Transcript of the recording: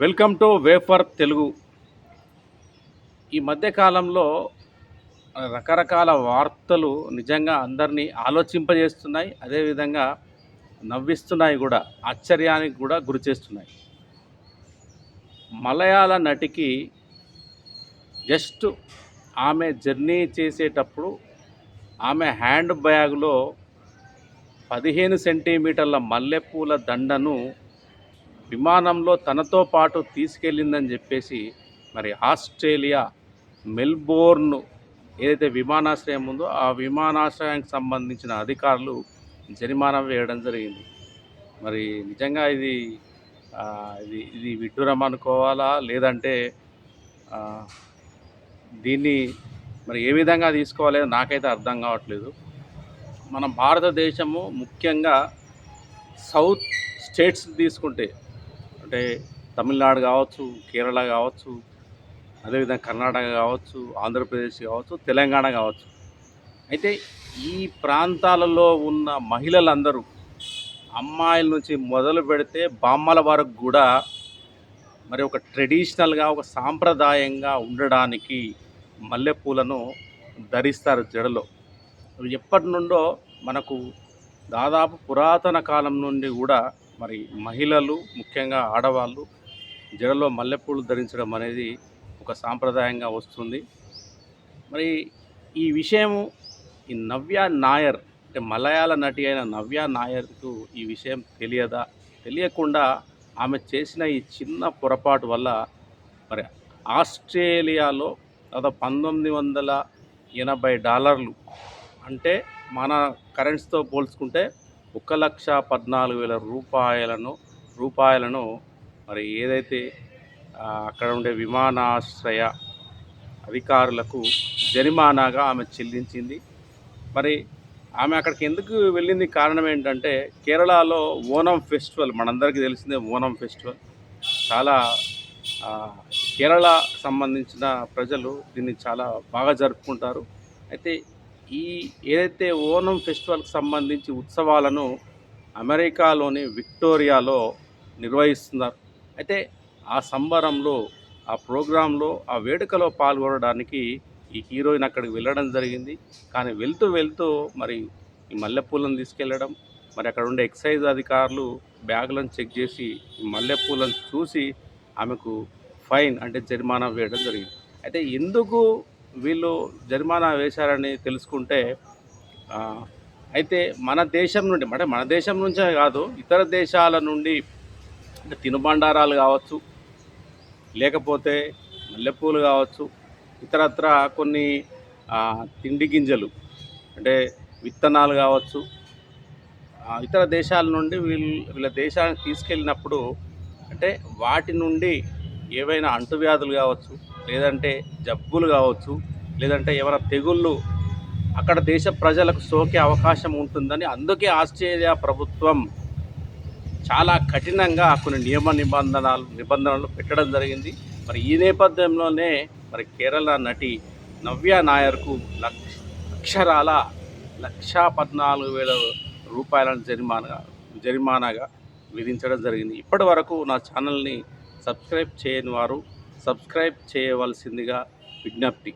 Welcome to wafer Telugu. ఈ మధ్య కాలంలో రకరకాల వార్తలు నిజంగా అందరినీ ఆలోచింపజేస్తున్నాయి. అదేవిధంగా నవ్విస్తున్నాయి కూడా, ఆశ్చర్యానికి కూడా గురిచేస్తున్నాయి. మలయాళ నటికి జస్ట్ ఆమె జర్నీ చేసేటప్పుడు ఆమె హ్యాండ్ బ్యాగ్‌లో 15 సెంటీమీటర్ల మల్లెపూల దండను విమానంలో తనతో పాటు తీసుకెళ్ళిందని చెప్పేసి మరి ఆస్ట్రేలియా మెల్బోర్న్ ఏదైతే విమానాశ్రయం ఉందో ఆ విమానాశ్రయానికి సంబంధించిన అధికారులు జరిమానా వేయడం జరిగింది. మరి నిజంగా ఇది ఇది ఇది విడ్డూరం అనుకోవాలా? లేదంటే దీన్ని మరి ఏ విధంగా తీసుకోవాలో నాకైతే అర్థం కావట్లేదు. మన భారతదేశము ముఖ్యంగా సౌత్ స్టేట్స్ తీసుకుంటే అంటే తమిళనాడు కావచ్చు, కేరళ కావచ్చు, అదేవిధంగా కర్ణాటక కావచ్చు, ఆంధ్రప్రదేశ్ కావచ్చు, తెలంగాణ కావచ్చు. అయితే ఈ ప్రాంతాలలో ఉన్న మహిళలందరూ అమ్మాయిల నుంచి మొదలు పెడితే బామ్మల వరకు కూడా మరి ఒక ట్రెడిషనల్గా, ఒక సాంప్రదాయంగా ఉండడానికి మల్లెపూలను ధరిస్తారు జడలో. అవి ఎప్పటి నుండో మనకు దాదాపు పురాతన కాలం నుండి కూడా మరి మహిళలు, ముఖ్యంగా ఆడవాళ్ళు జడలో మల్లెపూలు ధరించడం అనేది ఒక సాంప్రదాయంగా వస్తుంది. మరి ఈ విషయము ఈ నవ్య నాయర్ అంటే మలయాళ నటి అయిన నవ్య నాయర్కు ఈ విషయం తెలియదా? తెలియకుండా ఆమె చేసిన ఈ చిన్న పొరపాటు వల్ల మరి ఆస్ట్రేలియాలో దాదాపు $1980 అంటే మన కరెన్సీతో పోల్చుకుంటే 1,14,000 రూపాయలను మరి ఏదైతే అక్కడ ఉండే విమానాశ్రయ అధికారులకు జరిమానాగా ఆమె చెల్లించింది. మరి ఆమె అక్కడికి ఎందుకు వెళ్ళింది కారణం ఏంటంటే, కేరళలో ఓనం ఫెస్టివల్ మనందరికీ తెలిసిందే. ఓనం ఫెస్టివల్ చాలా కేరళ సంబంధించిన ప్రజలు దీన్ని చాలా బాగా జరుపుకుంటారు. అయితే ఈ ఏదైతే ఓనం ఫెస్టివల్కి సంబంధించి ఉత్సవాలను అమెరికాలోని విక్టోరియాలో నిర్వహిస్తున్నారు. అయితే ఆ సంబరంలో, ఆ ప్రోగ్రాంలో, ఆ వేడుకలో పాల్గొనడానికి ఈ హీరోయిన్ అక్కడికి వెళ్ళడం జరిగింది. కానీ వెళ్తూ మరి ఈ మల్లెపూలను తీసుకెళ్ళడం, మరి అక్కడ ఉండే ఎక్సైజ్ అధికారులు బ్యాగులను చెక్ చేసి ఈ మల్లెపూలను చూసి ఆమెకు ఫైన్ అంటే జరిమానా వేయడం జరిగింది. అయితే ఎందుకు వీళ్ళు జరిమానా వేశారని తెలుసుకుంటే, అయితే మన దేశం నుండి అంటే మన దేశం నుంచే కాదు, ఇతర దేశాల నుండి అంటే తినుబండారాలు కావచ్చు, లేకపోతే మల్లెపూలు కావచ్చు, ఇతరత్ర కొన్ని తిండి గింజలు అంటే విత్తనాలు కావచ్చు, ఇతర దేశాల నుండి వీళ్ళ దేశానికి తీసుకెళ్ళినప్పుడు అంటే వాటి నుండి ఏవైనా అంటువ్యాధులు కావచ్చు, లేదంటే జబ్బులు కావచ్చు, లేదంటే ఏమైనా తెగుళ్ళు అక్కడ దేశ ప్రజలకు సోకే అవకాశం ఉంటుందని అందుకే ఆస్ట్రేలియా ప్రభుత్వం చాలా కఠినంగా కొన్ని నిబంధనలు పెట్టడం జరిగింది. మరి ఈ నేపథ్యంలోనే మరి కేరళ నటి నవ్య నాయర్కు అక్షరాల $1,14,000 జరిమానాగా విధించడం జరిగింది. ఇప్పటి వరకు నా ఛానల్ని సబ్స్క్రైబ్ చేయని వారు సబ్స్క్రైబ్ చేయవలసిందిగా విజ్ఞప్తి.